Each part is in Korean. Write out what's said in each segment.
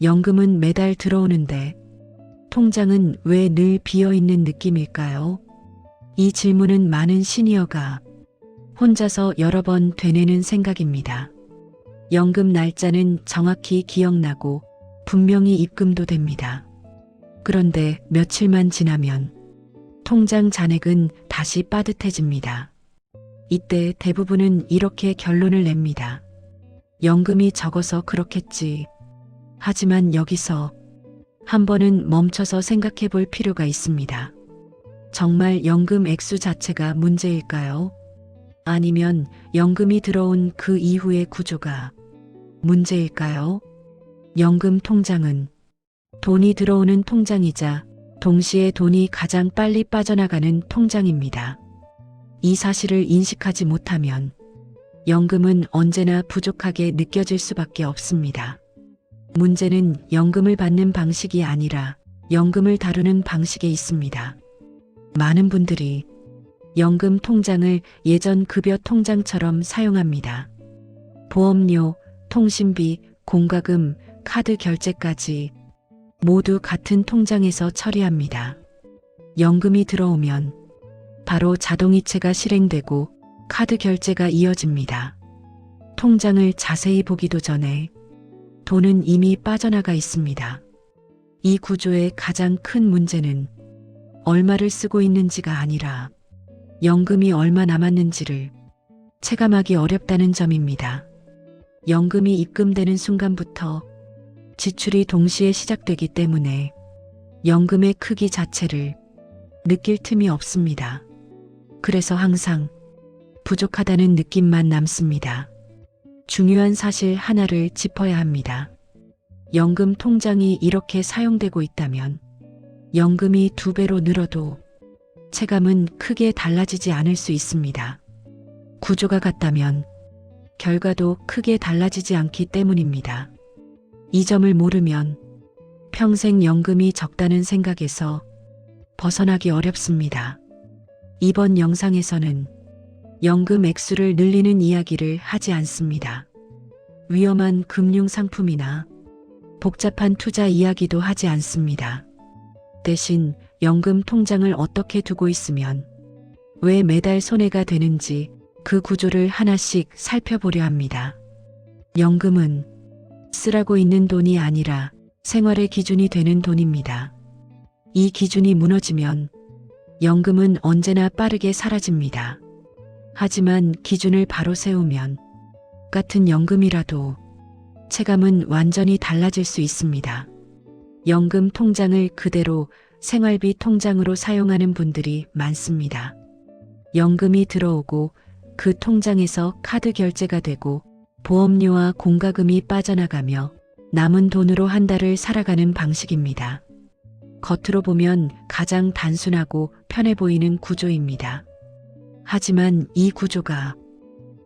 연금은 매달 들어오는데 통장은 왜 늘 비어있는 느낌일까요? 이 질문은 많은 시니어가 혼자서 여러 번 되뇌는 생각입니다. 연금 날짜는 정확히 기억나고 분명히 입금도 됩니다. 그런데 며칠만 지나면 통장 잔액은 다시 빠듯해집니다. 이때 대부분은 이렇게 결론을 냅니다. 연금이 적어서 그렇겠지. 하지만 여기서 한 번은 멈춰서 생각해 볼 필요가 있습니다. 정말 연금 액수 자체가 문제일까요? 아니면 연금이 들어온 그 이후의 구조가 문제일까요? 연금 통장은 돈이 들어오는 통장이자 동시에 돈이 가장 빨리 빠져나가는 통장입니다. 이 사실을 인식하지 못하면 연금은 언제나 부족하게 느껴질 수밖에 없습니다. 문제는 연금을 받는 방식이 아니라 연금을 다루는 방식에 있습니다. 많은 분들이 연금 통장을 예전 급여 통장처럼 사용합니다. 보험료, 통신비, 공과금, 카드 결제까지 모두 같은 통장에서 처리합니다. 연금이 들어오면 바로 자동이체가 실행되고 카드 결제가 이어집니다. 통장을 자세히 보기도 전에 돈은 이미 빠져나가 있습니다. 이 구조의 가장 큰 문제는 얼마를 쓰고 있는지가 아니라 연금이 얼마 남았는지를 체감하기 어렵다는 점입니다. 연금이 입금되는 순간부터 지출이 동시에 시작되기 때문에 연금의 크기 자체를 느낄 틈이 없습니다. 그래서 항상 부족하다는 느낌만 남습니다. 중요한 사실 하나를 짚어야 합니다. 연금 통장이 이렇게 사용되고 있다면 연금이 2배로 늘어도 체감은 크게 달라지지 않을 수 있습니다. 구조가 같다면 결과도 크게 달라지지 않기 때문입니다. 이 점을 모르면 평생 연금이 적다는 생각에서 벗어나기 어렵습니다. 이번 영상에서는 연금 액수를 늘리는 이야기를 하지 않습니다. 위험한 금융 상품이나 복잡한 투자 이야기도 하지 않습니다. 대신 연금 통장을 어떻게 두고 있으면 왜 매달 손해가 되는지 그 구조를 하나씩 살펴보려 합니다. 연금은 쓰라고 있는 돈이 아니라 생활의 기준이 되는 돈입니다. 이 기준이 무너지면 연금은 언제나 빠르게 사라집니다. 하지만 기준을 바로 세우면 같은 연금이라도 체감은 완전히 달라질 수 있습니다. 연금 통장을 그대로 생활비 통장으로 사용하는 분들이 많습니다. 연금이 들어오고 그 통장에서 카드 결제가 되고 보험료와 공과금이 빠져나가며 남은 돈으로 한 달을 살아가는 방식입니다. 겉으로 보면 가장 단순하고 편해 보이는 구조입니다. 하지만 이 구조가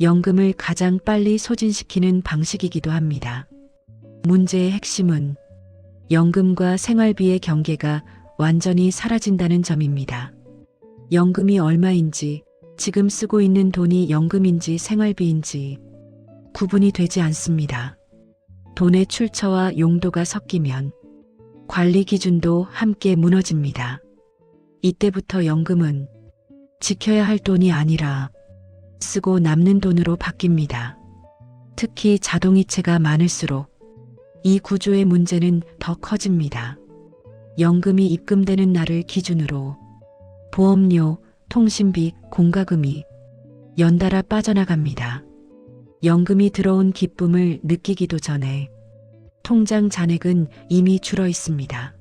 연금을 가장 빨리 소진시키는 방식이기도 합니다. 문제의 핵심은 연금과 생활비의 경계가 완전히 사라진다는 점입니다. 연금이 얼마인지, 지금 쓰고 있는 돈이 연금인지 생활비인지 구분이 되지 않습니다. 돈의 출처와 용도가 섞이면 관리 기준도 함께 무너집니다. 이때부터 연금은 지켜야 할 돈이 아니라 쓰고 남는 돈으로 바뀝니다. 특히 자동이체가 많을수록 이 구조의 문제는 더 커집니다. 연금이 입금되는 날을 기준으로 보험료, 통신비, 공과금이 연달아 빠져나갑니다. 연금이 들어온 기쁨을 느끼기도 전에 통장 잔액은 이미 줄어 있습니다.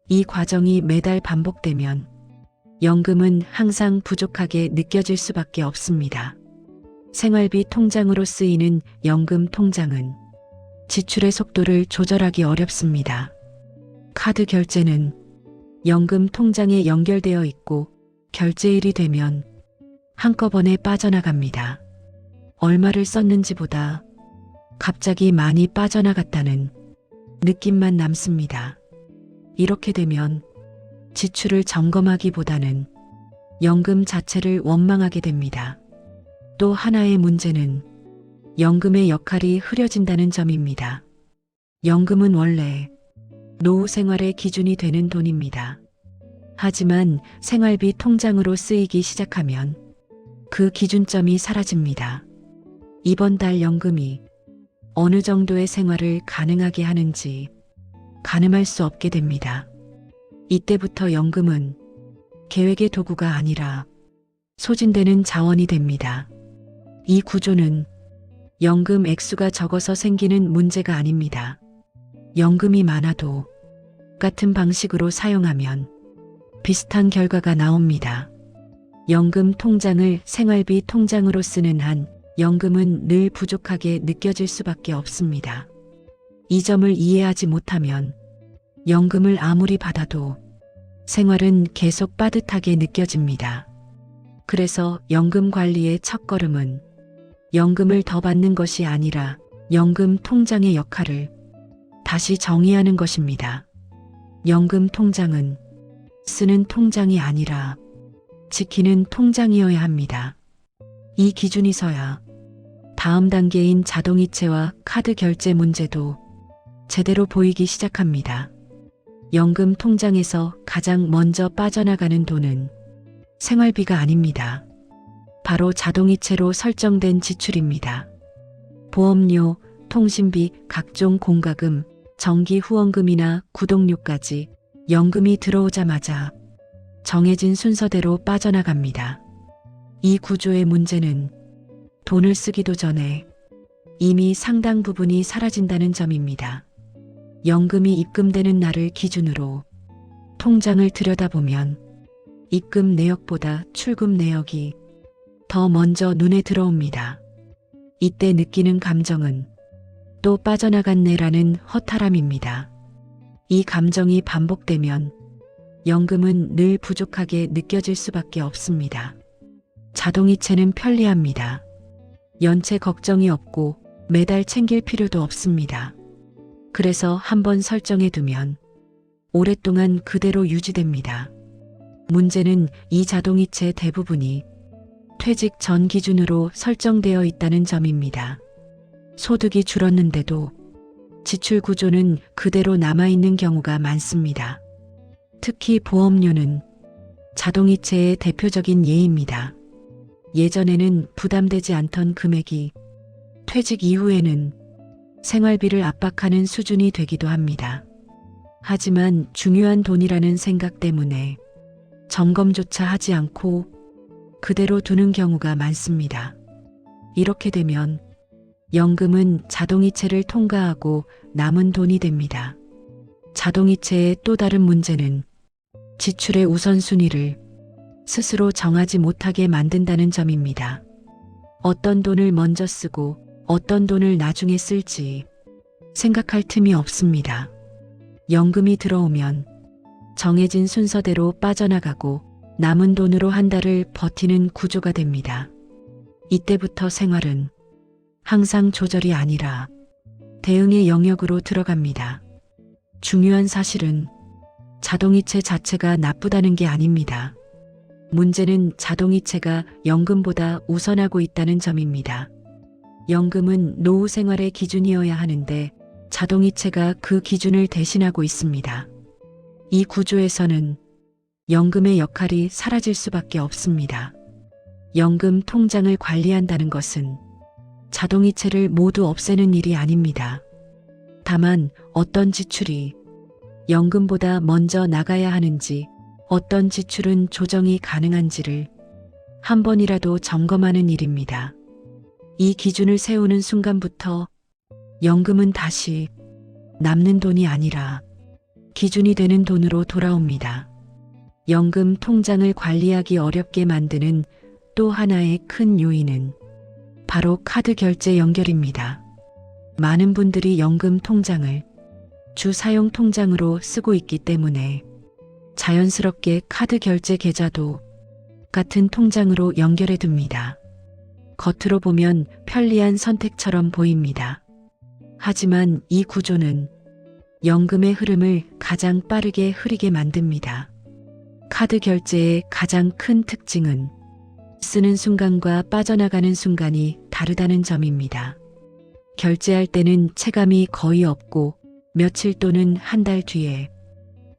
이 과정이 매달 반복되면 연금은 항상 부족하게 느껴질 수밖에 없습니다. 생활비 통장으로 쓰이는 연금 통장은 지출의 속도를 조절하기 어렵습니다. 카드 결제는 연금 통장에 연결되어 있고 결제일이 되면 한꺼번에 빠져나갑니다. 얼마를 썼는지보다 갑자기 많이 빠져나갔다는 느낌만 남습니다. 이렇게 되면 지출을 점검하기보다는 연금 자체를 원망하게 됩니다. 또 하나의 문제는 연금의 역할이 흐려진다는 점입니다. 연금은 원래 노후 생활의 기준이 되는 돈입니다. 하지만 생활비 통장으로 쓰이기 시작하면 그 기준점이 사라집니다. 이번 달 연금이 어느 정도의 생활을 가능하게 하는지 가늠할 수 없게 됩니다. 이때부터 연금은 계획의 도구가 아니라 소진되는 자원이 됩니다. 이 구조는 연금 액수가 적어서 생기는 문제가 아닙니다. 연금이 많아도 같은 방식으로 사용하면 비슷한 결과가 나옵니다. 연금 통장을 생활비 통장으로 쓰는 한 연금은 늘 부족하게 느껴질 수밖에 없습니다. 이 점을 이해하지 못하면 연금을 아무리 받아도 생활은 계속 빠듯하게 느껴집니다. 그래서 연금 관리의 첫걸음은 연금을 더 받는 것이 아니라 연금 통장의 역할을 다시 정의하는 것입니다. 연금 통장은 쓰는 통장이 아니라 지키는 통장이어야 합니다. 이 기준이 서야 다음 단계인 자동이체와 카드 결제 문제도 제대로 보이기 시작합니다. 연금 통장에서 가장 먼저 빠져나가는 돈은 생활비가 아닙니다. 바로 자동이체로 설정된 지출입니다. 보험료, 통신비, 각종 공과금, 정기 후원금이나 구독료까지 연금이 들어오자마자 정해진 순서대로 빠져나갑니다. 이 구조의 문제는 돈을 쓰기도 전에 이미 상당 부분이 사라진다는 점입니다. 연금이 입금되는 날을 기준으로 통장을 들여다보면 입금 내역보다 출금 내역이 더 먼저 눈에 들어옵니다. 이때 느끼는 감정은 또 빠져나갔네라는 허탈함입니다. 이 감정이 반복되면 연금은 늘 부족하게 느껴질 수밖에 없습니다. 자동이체는 편리합니다. 연체 걱정이 없고 매달 챙길 필요도 없습니다. 그래서 한번 설정해 두면 오랫동안 그대로 유지됩니다. 문제는 이 자동이체 대부분이 퇴직 전 기준으로 설정되어 있다는 점입니다. 소득이 줄었는데도 지출 구조는 그대로 남아있는 경우가 많습니다. 특히 보험료는 자동이체의 대표적인 예입니다. 예전에는 부담되지 않던 금액이 퇴직 이후에는 생활비를 압박하는 수준이 되기도 합니다. 하지만 중요한 돈이라는 생각 때문에 점검조차 하지 않고 그대로 두는 경우가 많습니다. 이렇게 되면 연금은 자동이체를 통과하고 남은 돈이 됩니다. 자동이체의 또 다른 문제는 지출의 우선순위를 스스로 정하지 못하게 만든다는 점입니다. 어떤 돈을 먼저 쓰고 어떤 돈을 나중에 쓸지 생각할 틈이 없습니다. 연금이 들어오면 정해진 순서대로 빠져나가고 남은 돈으로 한 달을 버티는 구조가 됩니다. 이때부터 생활은 항상 조절이 아니라 대응의 영역으로 들어갑니다. 중요한 사실은 자동이체 자체가 나쁘다는 게 아닙니다. 문제는 자동이체가 연금보다 우선하고 있다는 점입니다. 연금은 노후 생활의 기준이어야 하는데 자동이체가 그 기준을 대신하고 있습니다. 이 구조에서는 연금의 역할이 사라질 수밖에 없습니다. 연금 통장을 관리한다는 것은 자동이체를 모두 없애는 일이 아닙니다. 다만 어떤 지출이 연금보다 먼저 나가야 하는지, 어떤 지출은 조정이 가능한지를 한 번이라도 점검하는 일입니다. 이 기준을 세우는 순간부터 연금은 다시 남는 돈이 아니라 기준이 되는 돈으로 돌아옵니다. 연금 통장을 관리하기 어렵게 만드는 또 하나의 큰 요인은 바로 카드 결제 연결입니다. 많은 분들이 연금 통장을 주 사용 통장으로 쓰고 있기 때문에 자연스럽게 카드 결제 계좌도 같은 통장으로 연결해 둡니다. 겉으로 보면 편리한 선택처럼 보입니다. 하지만 이 구조는 연금의 흐름을 가장 빠르게 흐리게 만듭니다. 카드 결제의 가장 큰 특징은 쓰는 순간과 빠져나가는 순간이 다르다는 점입니다. 결제할 때는 체감이 거의 없고 며칠 또는 한 달 뒤에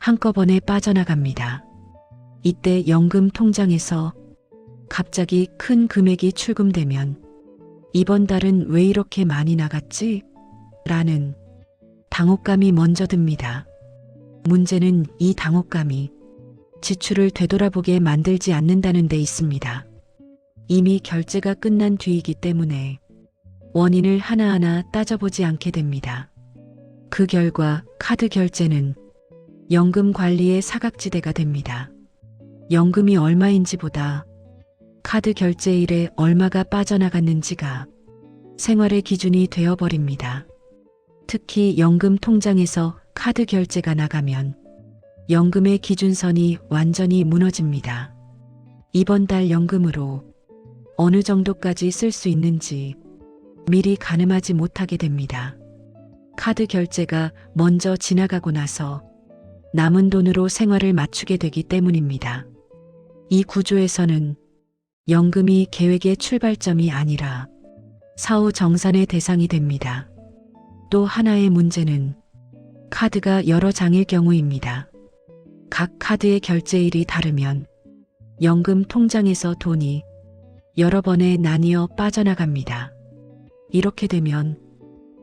한꺼번에 빠져나갑니다. 이때 연금 통장에서 갑자기 큰 금액이 출금되면 이번 달은 왜 이렇게 많이 나갔지? 라는 당혹감이 먼저 듭니다. 문제는 이 당혹감이 지출을 되돌아보게 만들지 않는다는 데 있습니다. 이미 결제가 끝난 뒤이기 때문에 원인을 하나하나 따져보지 않게 됩니다. 그 결과 카드 결제는 연금 관리의 사각지대가 됩니다. 연금이 얼마인지보다 카드 결제일에 얼마가 빠져나갔는지가 생활의 기준이 되어버립니다. 특히 연금 통장에서 카드 결제가 나가면 연금의 기준선이 완전히 무너집니다. 이번 달 연금으로 어느 정도까지 쓸 수 있는지 미리 가늠하지 못하게 됩니다. 카드 결제가 먼저 지나가고 나서 남은 돈으로 생활을 맞추게 되기 때문입니다. 이 구조에서는 연금이 계획의 출발점이 아니라 사후 정산의 대상이 됩니다. 또 하나의 문제는 카드가 여러 장일 경우입니다. 각 카드의 결제일이 다르면 연금 통장에서 돈이 여러 번에 나뉘어 빠져나갑니다. 이렇게 되면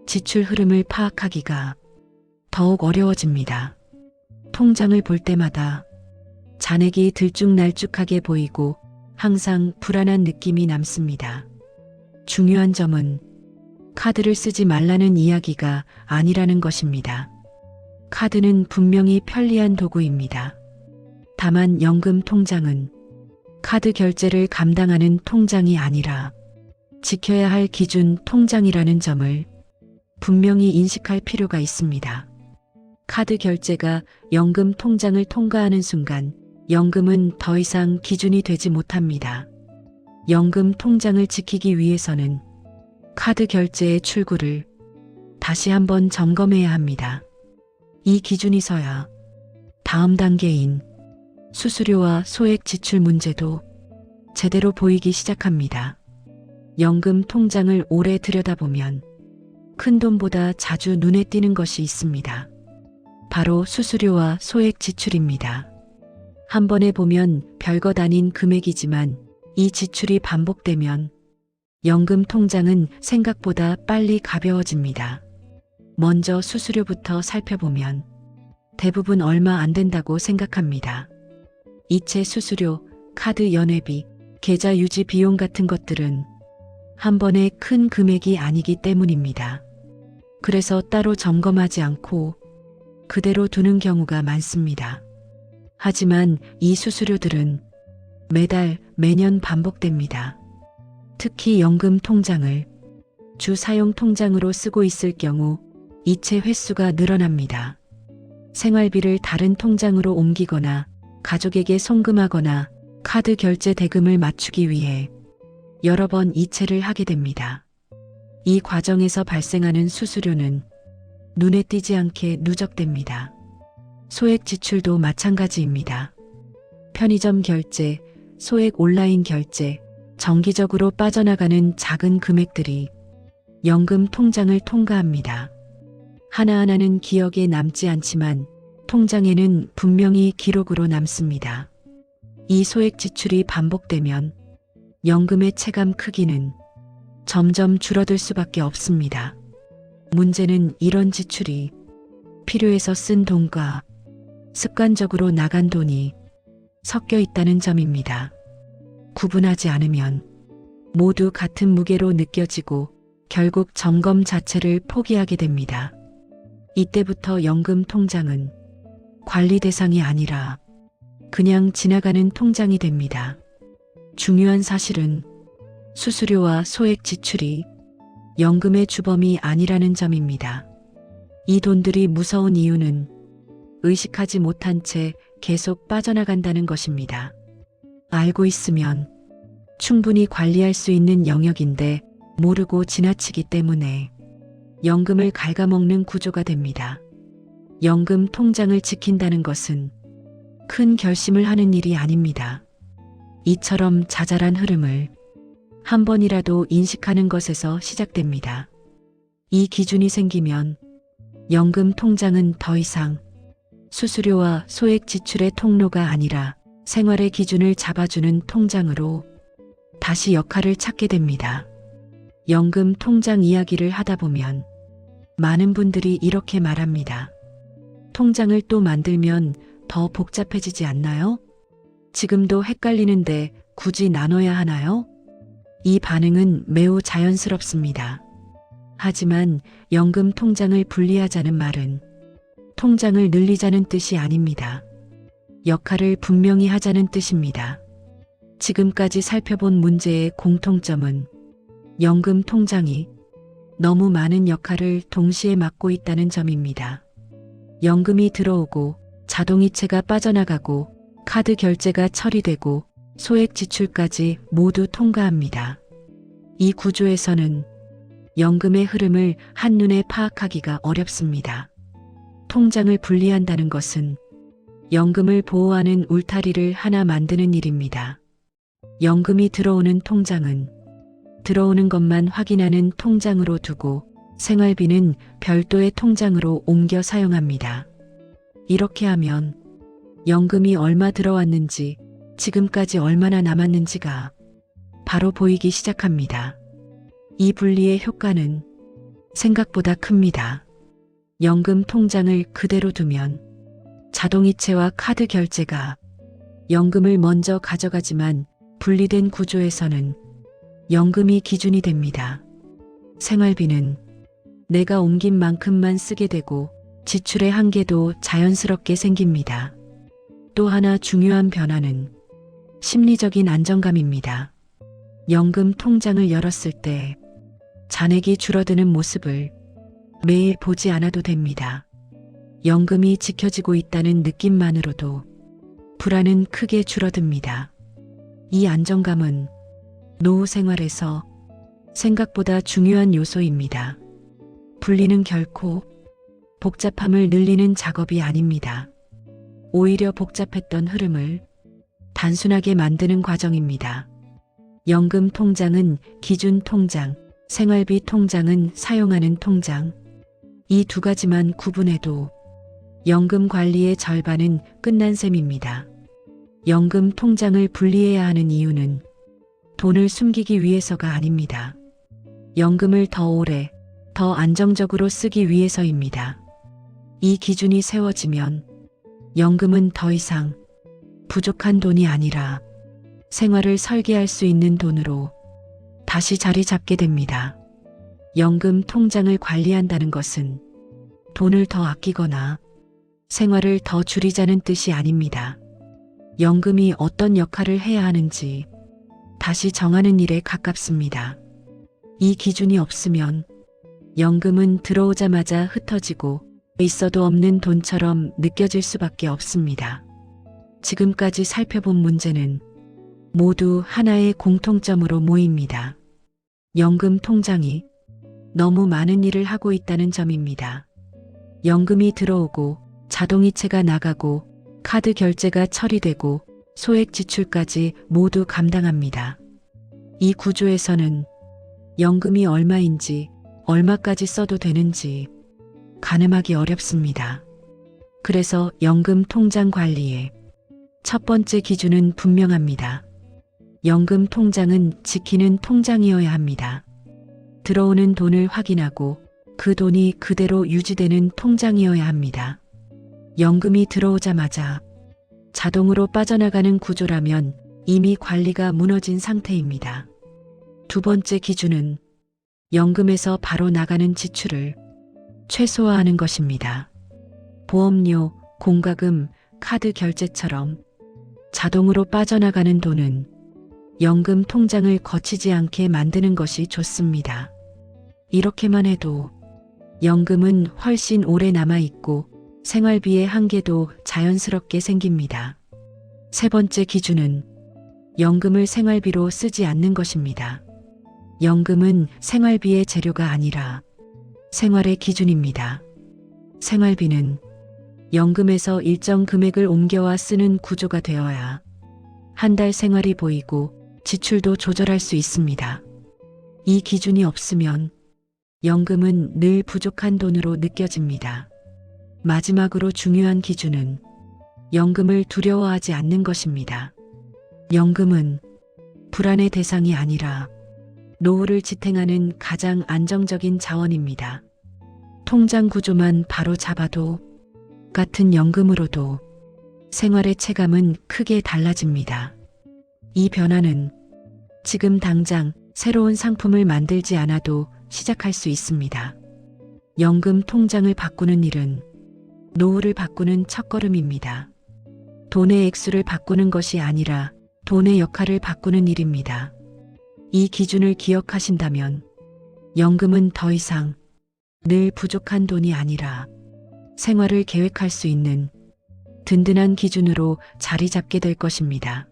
지출 흐름을 파악하기가 더욱 어려워집니다. 통장을 볼 때마다 잔액이 들쭉날쭉하게 보이고 항상 불안한 느낌이 남습니다. 중요한 점은 카드를 쓰지 말라는 이야기가 아니라는 것입니다. 카드는 분명히 편리한 도구입니다. 다만 연금 통장은 카드 결제를 감당하는 통장이 아니라 지켜야 할 기준 통장이라는 점을 분명히 인식할 필요가 있습니다. 카드 결제가 연금 통장을 통과하는 순간 연금은 더 이상 기준이 되지 못합니다. 연금 통장을 지키기 위해서는 카드 결제의 출구를 다시 한번 점검해야 합니다. 이 기준이 서야 다음 단계인 수수료와 소액 지출 문제도 제대로 보이기 시작합니다. 연금 통장을 오래 들여다보면 큰 돈보다 자주 눈에 띄는 것이 있습니다. 바로 수수료와 소액 지출입니다. 한 번에 보면 별것 아닌 금액이지만 이 지출이 반복되면 연금 통장은 생각보다 빨리 가벼워집니다. 먼저 수수료부터 살펴보면 대부분 얼마 안 된다고 생각합니다. 이체 수수료, 카드 연회비, 계좌 유지 비용 같은 것들은 한 번에 큰 금액이 아니기 때문입니다. 그래서 따로 점검하지 않고 그대로 두는 경우가 많습니다. 하지만 이 수수료들은 매달, 매년 반복됩니다. 특히 연금 통장을 주 사용 통장으로 쓰고 있을 경우 이체 횟수가 늘어납니다. 생활비를 다른 통장으로 옮기거나 가족에게 송금하거나 카드 결제 대금을 맞추기 위해 여러 번 이체를 하게 됩니다. 이 과정에서 발생하는 수수료는 눈에 띄지 않게 누적됩니다. 소액 지출도 마찬가지입니다. 편의점 결제, 소액 온라인 결제, 정기적으로 빠져나가는 작은 금액들이 연금 통장을 통과합니다. 하나하나는 기억에 남지 않지만 통장에는 분명히 기록으로 남습니다. 이 소액 지출이 반복되면 연금의 체감 크기는 점점 줄어들 수밖에 없습니다. 문제는 이런 지출이 필요해서 쓴 돈과 습관적으로 나간 돈이 섞여 있다는 점입니다. 구분하지 않으면 모두 같은 무게로 느껴지고 결국 점검 자체를 포기하게 됩니다. 이때부터 연금 통장은 관리 대상이 아니라 그냥 지나가는 통장이 됩니다. 중요한 사실은 수수료와 소액 지출이 연금의 주범이 아니라는 점입니다. 이 돈들이 무서운 이유는 의식하지 못한 채 계속 빠져나간다는 것입니다. 알고 있으면 충분히 관리할 수 있는 영역인데 모르고 지나치기 때문에 연금을 갉아먹는 구조가 됩니다. 연금 통장을 지킨다는 것은 큰 결심을 하는 일이 아닙니다. 이처럼 자잘한 흐름을 한 번이라도 인식하는 것에서 시작됩니다. 이 기준이 생기면 연금 통장은 더 이상 수수료와 소액 지출의 통로가 아니라 생활의 기준을 잡아주는 통장으로 다시 역할을 찾게 됩니다. 연금 통장 이야기를 하다 보면 많은 분들이 이렇게 말합니다. 통장을 또 만들면 더 복잡해지지 않나요? 지금도 헷갈리는데 굳이 나눠야 하나요? 이 반응은 매우 자연스럽습니다. 하지만 연금 통장을 분리하자는 말은 통장을 늘리자는 뜻이 아닙니다. 역할을 분명히 하자는 뜻입니다. 지금까지 살펴본 문제의 공통점은 연금 통장이 너무 많은 역할을 동시에 맡고 있다는 점입니다. 연금이 들어오고 자동이체가 빠져나가고 카드 결제가 처리되고 소액 지출까지 모두 통과합니다. 이 구조에서는 연금의 흐름을 한눈에 파악하기가 어렵습니다. 통장을 분리한다는 것은 연금을 보호하는 울타리를 하나 만드는 일입니다. 연금이 들어오는 통장은 들어오는 것만 확인하는 통장으로 두고 생활비는 별도의 통장으로 옮겨 사용합니다. 이렇게 하면 연금이 얼마 들어왔는지 지금까지 얼마나 남았는지가 바로 보이기 시작합니다. 이 분리의 효과는 생각보다 큽니다. 연금 통장을 그대로 두면 자동이체와 카드 결제가 연금을 먼저 가져가지만 분리된 구조에서는 연금이 기준이 됩니다. 생활비는 내가 옮긴 만큼만 쓰게 되고 지출의 한계도 자연스럽게 생깁니다. 또 하나 중요한 변화는 심리적인 안정감입니다. 연금 통장을 열었을 때 잔액이 줄어드는 모습을 매일 보지 않아도 됩니다. 연금이 지켜지고 있다는 느낌만으로도 불안은 크게 줄어듭니다. 이 안정감은 노후 생활에서 생각보다 중요한 요소입니다. 분리는 결코 복잡함을 늘리는 작업이 아닙니다. 오히려 복잡했던 흐름을 단순하게 만드는 과정입니다. 연금 통장은 기준 통장, 생활비 통장은 사용하는 통장. 이 두 가지만 구분해도 연금 관리의 절반은 끝난 셈입니다. 연금 통장을 분리해야 하는 이유는 돈을 숨기기 위해서가 아닙니다. 연금을 더 오래, 더 안정적으로 쓰기 위해서입니다. 이 기준이 세워지면 연금은 더 이상 부족한 돈이 아니라 생활을 설계할 수 있는 돈으로 다시 자리 잡게 됩니다. 연금 통장을 관리한다는 것은 돈을 더 아끼거나 생활을 더 줄이자는 뜻이 아닙니다. 연금이 어떤 역할을 해야 하는지 다시 정하는 일에 가깝습니다. 이 기준이 없으면 연금은 들어오자마자 흩어지고 있어도 없는 돈처럼 느껴질 수밖에 없습니다. 지금까지 살펴본 문제는 모두 하나의 공통점으로 모입니다. 연금 통장이 너무 많은 일을 하고 있다는 점입니다. 연금이 들어오고 자동이체가 나가고 카드 결제가 처리되고 소액 지출까지 모두 감당합니다. 이 구조에서는 연금이 얼마인지 얼마까지 써도 되는지 가늠하기 어렵습니다. 그래서 연금 통장 관리의 첫 번째 기준은 분명합니다. 연금 통장은 지키는 통장이어야 합니다. 들어오는 돈을 확인하고 그 돈이 그대로 유지되는 통장이어야 합니다. 연금이 들어오자마자 자동으로 빠져나가는 구조라면 이미 관리가 무너진 상태입니다. 두 번째 기준은 연금에서 바로 나가는 지출을 최소화하는 것입니다. 보험료, 공과금, 카드 결제처럼 자동으로 빠져나가는 돈은 연금 통장을 거치지 않게 만드는 것이 좋습니다. 이렇게만 해도 연금은 훨씬 오래 남아있고 생활비의 한계도 자연스럽게 생깁니다. 세 번째 기준은 연금을 생활비로 쓰지 않는 것입니다. 연금은 생활비의 재료가 아니라 생활의 기준입니다. 생활비는 연금에서 일정 금액을 옮겨와 쓰는 구조가 되어야 한 달 생활이 보이고 지출도 조절할 수 있습니다. 이 기준이 없으면 연금은 늘 부족한 돈으로 느껴집니다. 마지막으로 중요한 기준은 연금을 두려워하지 않는 것입니다. 연금은 불안의 대상이 아니라 노후를 지탱하는 가장 안정적인 자원입니다. 통장 구조만 바로 잡아도 같은 연금으로도 생활의 체감은 크게 달라집니다. 이 변화는 지금 당장 새로운 상품을 만들지 않아도 시작할 수 있습니다. 연금 통장을 바꾸는 일은 노후를 바꾸는 첫걸음입니다. 돈의 액수를 바꾸는 것이 아니라 돈의 역할을 바꾸는 일입니다. 이 기준을 기억하신다면 연금은 더 이상 늘 부족한 돈이 아니라 생활을 계획할 수 있는 든든한 기준으로 자리 잡게 될 것입니다.